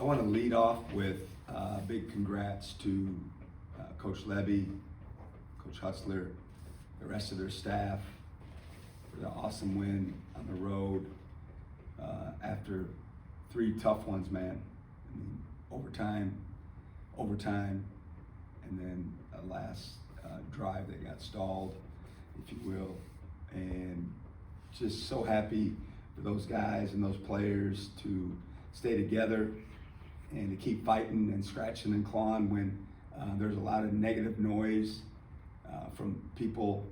I want to lead off with big congrats to Coach Levy, Coach Hutzler, the rest of their staff for the awesome win on the road after 3 tough ones, man. I mean, overtime, and then a last drive that got stalled, if you will. And just so happy for those guys and those players to stay together and to keep fighting and scratching and clawing when there's a lot of negative noise from people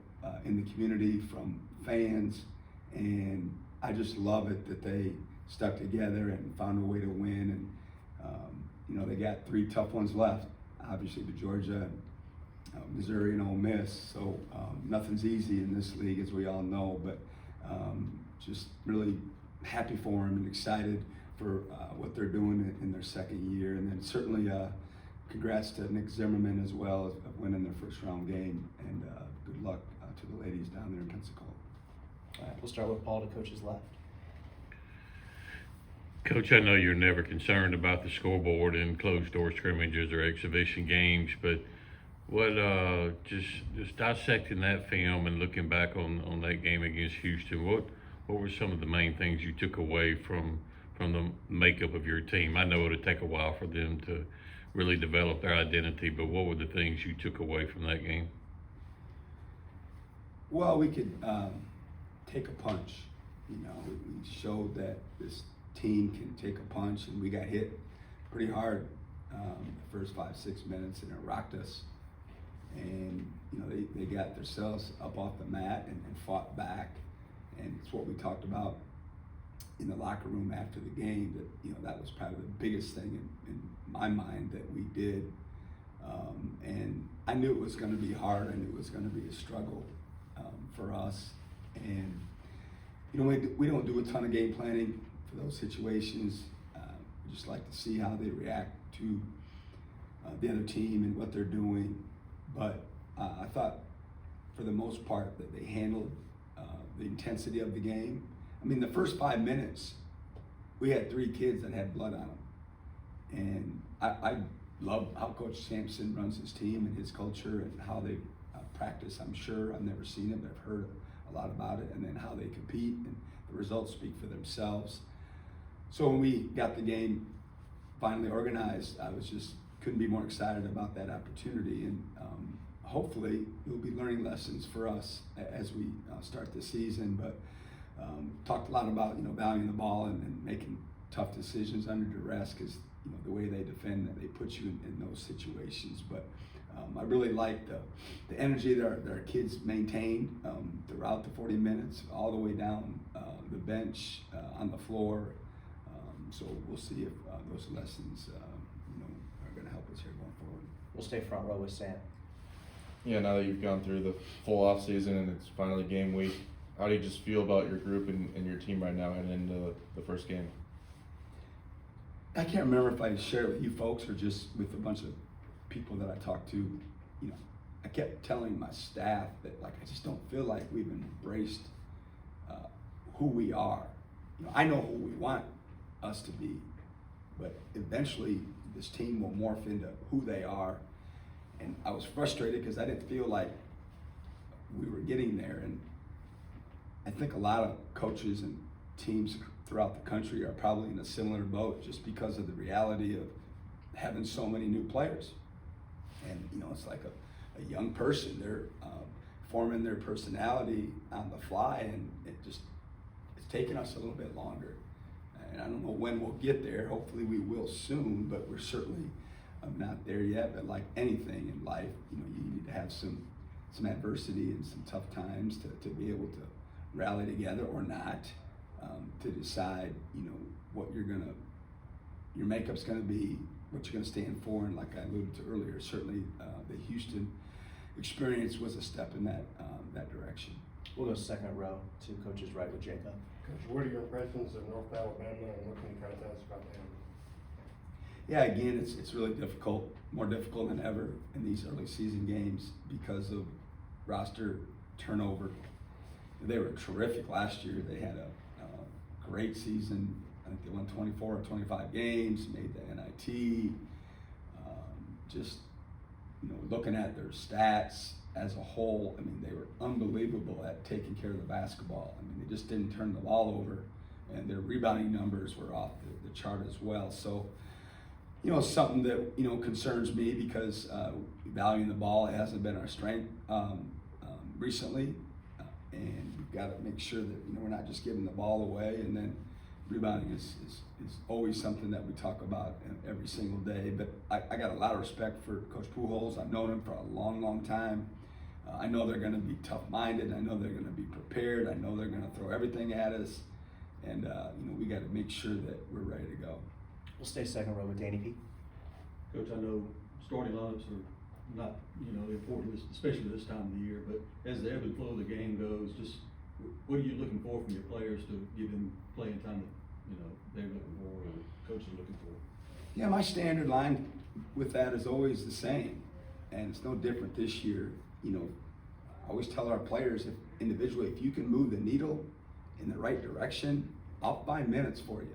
in the community, from fans. And I just love it that they stuck together and found a way to win. And they got 3 tough ones left, obviously, to Georgia, Missouri, and Ole Miss. So nothing's easy in this league, as we all know, but just really happy for them and excited for what they're doing in their second year. And then certainly congrats to Nick Zimmerman as well of winning their first round game, and good luck to the ladies down there in Pensacola. All right, we'll start with Paul to coach's left. Coach, I know you're never concerned about the scoreboard in closed door scrimmages or exhibition games, but what just dissecting that film and looking back on that game against Houston, what were some of the main things you took away from the makeup of your team? I know it'll take a while for them to really develop their identity, but what were the things you took away from that game? Well, we could take a punch. We showed that this team can take a punch, and we got hit pretty hard the first 5-6 minutes, and it rocked us. And they got themselves up off the mat and fought back, and it's what we talked about in the locker room after the game, that that was probably the biggest thing in my mind that we did. And I knew it was going to be hard. I knew it was going to be a struggle for us. And we don't do a ton of game planning for those situations. We just like to see how they react to the other team and what they're doing. But I thought, for the most part, that they handled the intensity of the game. I mean, the first 5 minutes, we had 3 kids that had blood on them. And I love how Coach Sampson runs his team and his culture and how they practice. I'm sure I've never seen it, but I've heard a lot about it. And then how they compete, and the results speak for themselves. So when we got the game finally organized, I couldn't be more excited about that opportunity. And hopefully it'll be learning lessons for us as we start the season. But talked a lot about valuing the ball and making tough decisions under duress, because the way they defend, that they put you in those situations. But I really liked the energy that our kids maintained throughout the 40 minutes, all the way down the bench, on the floor. So we'll see if those lessons are going to help us here going forward. We'll stay front row with Sam. Yeah, now that you've gone through the full off season and it's finally game week, how do you just feel about your group and your team right now and into the first game? I can't remember if I shared it with you folks or just with a bunch of people that I talked to. I kept telling my staff that I just don't feel like we've embraced who we are. I know who we want us to be, but eventually this team will morph into who they are. And I was frustrated because I didn't feel like we were getting there. And I think a lot of coaches and teams throughout the country are probably in a similar boat, just because of the reality of having so many new players. And it's like a young person, they're forming their personality on the fly, and it's taken us a little bit longer. And I don't know when we'll get there. Hopefully we will soon, but we're certainly not there yet. But like anything in life, you need to have some adversity and some tough times to be able to rally together or not, to decide what your makeup's gonna be, what you're gonna stand for. And like I alluded to earlier, certainly the Houston experience was a step in that direction. We'll go second row to coach's right with Jacob. Coach, what are your impressions of North Alabama, and what can you kind of tell us about them? Yeah, again, it's really difficult, more difficult than ever in these early season games because of roster turnover. They were terrific last year. They had a great season I think they won 24 or 25 games, made the NIT. Just, you know, looking at their stats as a whole, I mean, they were unbelievable at taking care of the basketball. I mean, they just didn't turn the ball over, and their rebounding numbers were off the chart as well. So, you know, something that, you know, concerns me because valuing the ball hasn't been our strength recently, and we've got to make sure that, you know, we're not just giving the ball away. And then rebounding is always something that we talk about every single day. But I got a lot of respect for Coach Pujols. I've known him for a long, long time. I know they're going to be tough-minded. I know they're going to be prepared. I know they're going to throw everything at us. And, you know, we got to make sure that we're ready to go. We'll stay second row with Danny P. Coach, I know starting lineups are not, you know, important, especially this time of the year, but as the ebb and flow of the game goes, just what are you looking for from your players to give them playing time that, you know, they're looking for or the coach is looking for? Yeah, my standard line with that is always the same, and it's no different this year. You know, I always tell our players, individually, if you can move the needle in the right direction, I'll buy minutes for you.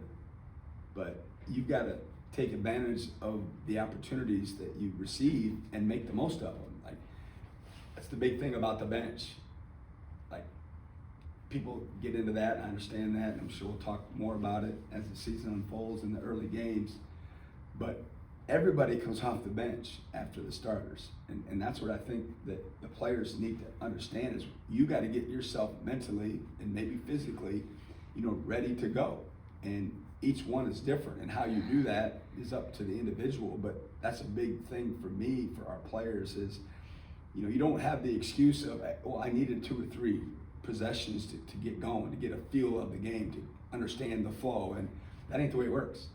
But you've got to take advantage of the opportunities that you receive and make the most of them. Like, that's the big thing about the bench. Like, people get into that, I understand that, and I'm sure we'll talk more about it as the season unfolds in the early games. But everybody comes off the bench after the starters. And that's what I think that the players need to understand is you got to get yourself mentally and maybe physically, you know, ready to go. And each one is different, and how you do that is up to the individual. But that's a big thing for me, for our players, is, you know, you don't have the excuse of, well, I needed 2 or 3 possessions to get going, to get a feel of the game, to understand the flow, and that ain't the way it works.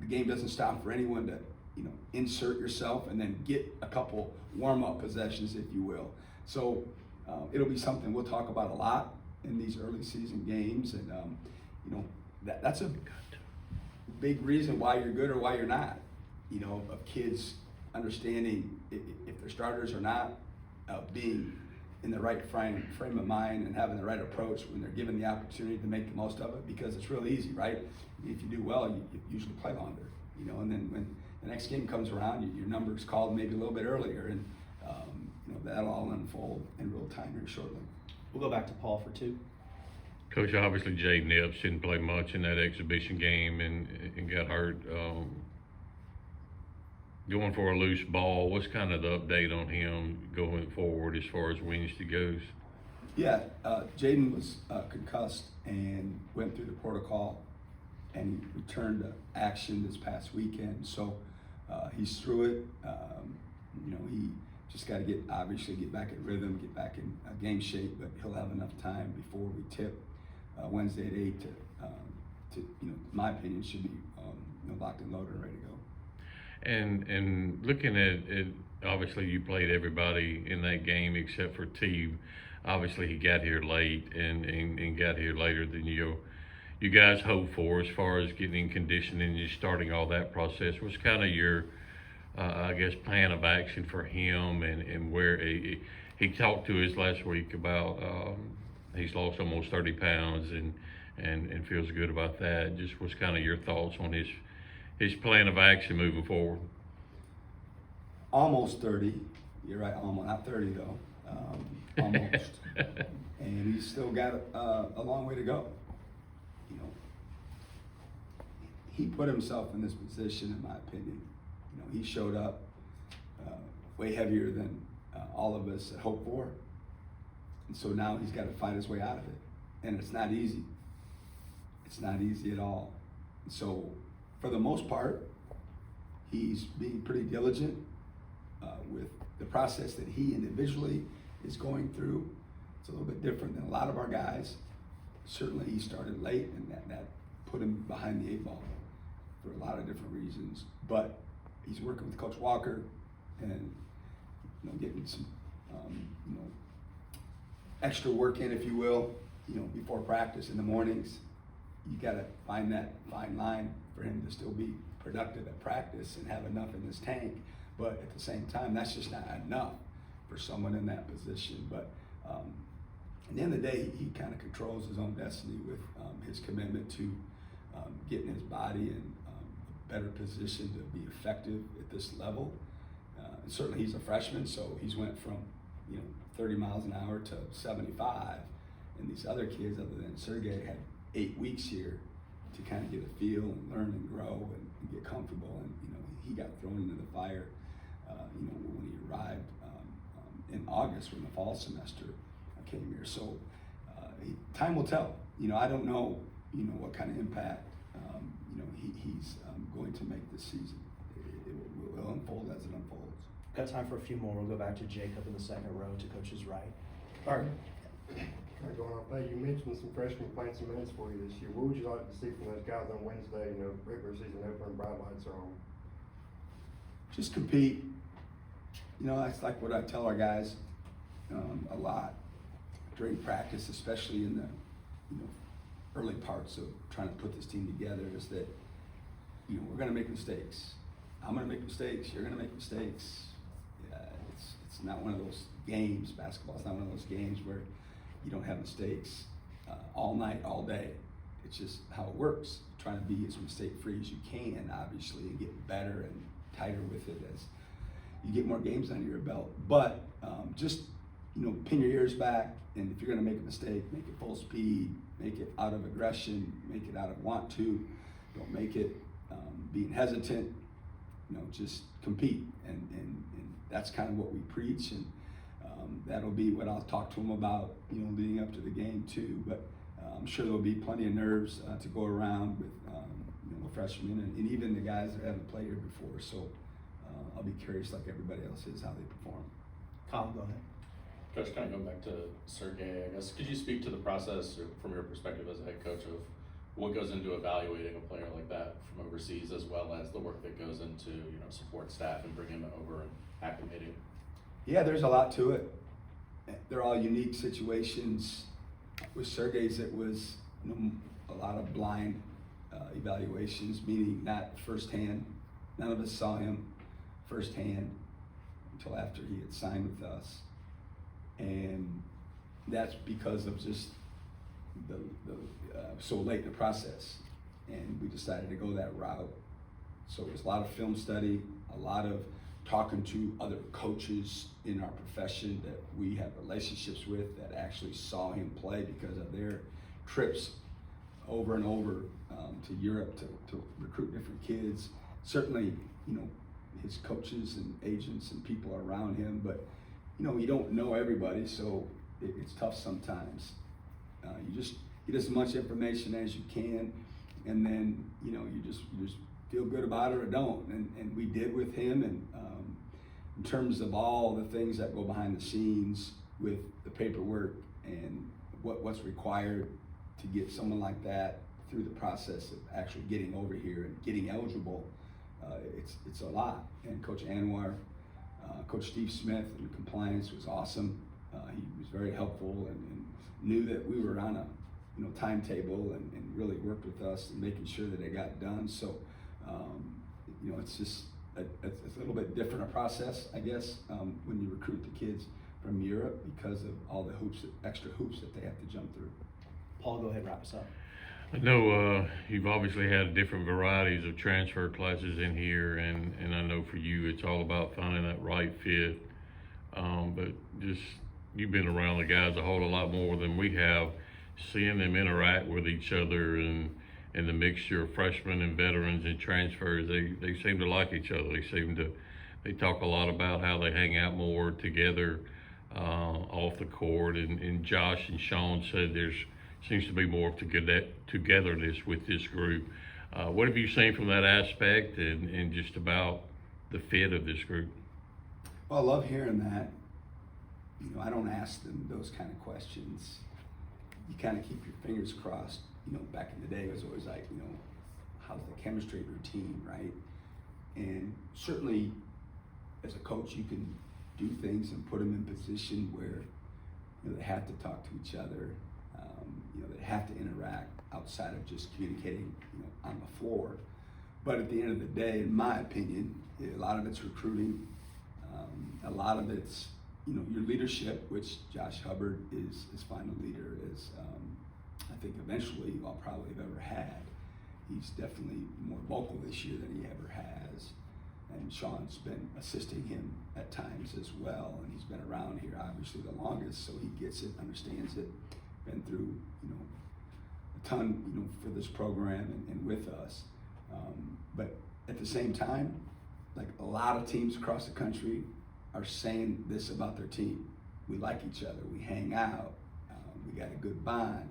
The game doesn't stop for anyone to, you know, insert yourself and then get a couple warm-up possessions, if you will. So it'll be something we'll talk about a lot in these early season games, and you know, that's a big reason why you're good or why you're not. You know, of kids understanding if they're starters or not, being in the right frame of mind and having the right approach when they're given the opportunity to make the most of it, because it's real easy, right? If you do well, you usually play longer, you know, and then when the next game comes around, your number is called maybe a little bit earlier, and you know, that'll all unfold in real time here shortly. We'll go back to Paul for 2. Coach, obviously Jaden Epps didn't play much in that exhibition game and got hurt. Going for a loose ball, what's kind of the update on him going forward as far as Wednesday goes? Yeah, Jaden was concussed and went through the protocol and returned to action this past weekend. So he's through it. You know, he just got to obviously get back in rhythm, get back in game shape, but he'll have enough time before we tip Wednesday at 8 to, you know, in my opinion, should be you know, locked and loaded and ready to go. And looking at it, obviously you played everybody in that game except for T. Obviously he got here late and got here later than you guys hoped for as far as getting in conditioning and starting all that process. What's kind of your, I guess, plan of action for him and where he talked to us last week about he's lost almost 30 pounds and feels good about that. Just what's kind of your thoughts on his plan of action moving forward? Almost 30. You're right, almost, not 30 though. Almost. And he's still got a long way to go. You know, he put himself in this position, in my opinion. You know, he showed up way heavier than all of us had hoped for. And so now he's got to fight his way out of it. And it's not easy. It's not easy at all. And so for the most part, he's being pretty diligent with the process that he individually is going through. It's a little bit different than a lot of our guys. Certainly he started late, and that put him behind the 8 ball for a lot of different reasons. But he's working with Coach Walker and, you know, getting some you know, extra work in, if you will, you know, before practice in the mornings. You got to find that fine line for him to still be productive at practice and have enough in his tank. But at the same time, that's just not enough for someone in that position. But at the end of the day, he kind of controls his own destiny with his commitment to getting his body in a better position to be effective at this level. And certainly he's a freshman, so he's went from 30 miles an hour to 75. And these other kids, other than Sergey, had 8 weeks here to kind of get a feel and learn and grow and get comfortable. And he got thrown into the fire, when he arrived in August when the fall semester came here. So time will tell. I don't know, what kind of impact, he's going to make this season. It will unfold as it unfolds. Got time for a few more. We'll go back to Jacob in the second row to Coach's right. All right. Kind of going off that, you mentioned some freshmen playing some minutes for you this year. What would you like to see from those guys on Wednesday? Regular season opener and bright lights are on. Just compete. That's like what I tell our guys a lot during practice, especially in the early parts of trying to put this team together, is that we're going to make mistakes. I'm going to make mistakes. You're going to make mistakes. It's not one of those games. Basketball's not one of those games where you don't have mistakes all night, all day. It's just how it works. Trying to be as mistake-free as you can, obviously, and get better and tighter with it as you get more games under your belt. But just pin your ears back, and if you're going to make a mistake, make it full speed, make it out of aggression, make it out of want to. Don't make it being hesitant. Just compete, and that's kind of what we preach, and that'll be what I'll talk to them about, leading up to the game too. But I'm sure there'll be plenty of nerves to go around with the freshmen and even the guys that haven't played here before. So I'll be curious, like everybody else is, how they perform. Colin, go ahead. Coach, kind of going back to Sergey, I guess, could you speak to the process from your perspective as a head coach of what goes into evaluating a player like that from overseas, as well as the work that goes into support staff and bringing him over and acclimating? Yeah, there's a lot to it. They're all unique situations. With Sergey's, it was a lot of blind evaluations, meaning not firsthand. None of us saw him firsthand until after he had signed with us, and that's because of just the so late in the process, and we decided to go that route. So it was a lot of film study, a lot of talking to other coaches in our profession that we have relationships with that actually saw him play because of their trips over and over to Europe to recruit different kids. Certainly, his coaches and agents and people around him, but you don't know everybody, so it's tough sometimes. You just get as much information as you can, and then you just feel good about it or don't, and we did with him. And in terms of all the things that go behind the scenes with the paperwork and what's required to get someone like that through the process of actually getting over here and getting eligible, it's a lot. And Coach Anwar, Coach Steve Smith in compliance was awesome. He was very helpful and knew that we were on a timetable and really worked with us in making sure that it got done. So it's just it's a little bit different a process, I guess, when you recruit the kids from Europe because of all the extra hoops that they have to jump through. Paul, go ahead and wrap us up. I know you've obviously had different varieties of transfer classes in here, and I know for you it's all about finding that right fit. But just you've been around the guys a whole lot more than we have, seeing them interact with each other and the mixture of freshmen and veterans and transfers. They seem to like each other. They talk a lot about how they hang out more together off the court. And Josh and Sean said seems to be more of togetherness with this group. What have you seen from that aspect and just about the fit of this group? Well, I love hearing that. I don't ask them those kind of questions. You kind of keep your fingers crossed. Back in the day, it was always like, how's the chemistry of your team, right? And certainly, as a coach, you can do things and put them in position where they have to talk to each other. They have to interact outside of just communicating, on the floor. But at the end of the day, in my opinion, a lot of it's recruiting. A lot of it's, your leadership, which Josh Hubbard is as fine a leader as I think eventually I'll probably have ever had. he's definitely more vocal this year than he ever has. And Sean's been assisting him at times as well, and he's been around here obviously the longest, so he gets it, understands it, been through, a ton, for this program and with us. But at the same time, like a lot of teams across the country are saying this about their team. We like each other, we hang out, we got a good bond.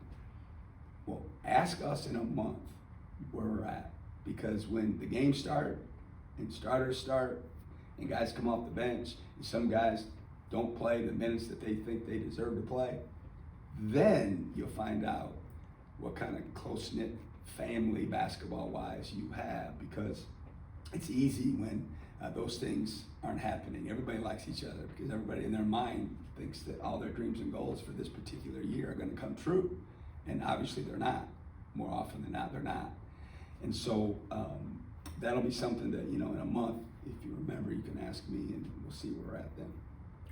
Well, ask us in a month where we're at, because when the games start and starters start and guys come off the bench and some guys don't play the minutes that they think they deserve to play, then you'll find out what kind of close-knit family basketball-wise you have, because it's easy when those things aren't happening. Everybody likes each other because everybody in their mind thinks that all their dreams and goals for this particular year are going to come true. And obviously they're not. More often than not, they're not. And so that'll be something that, in a month, if you remember, you can ask me and we'll see where we're at then.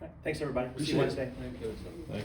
All right, thanks everybody. We'll see Appreciate you it. Wednesday. Thanks.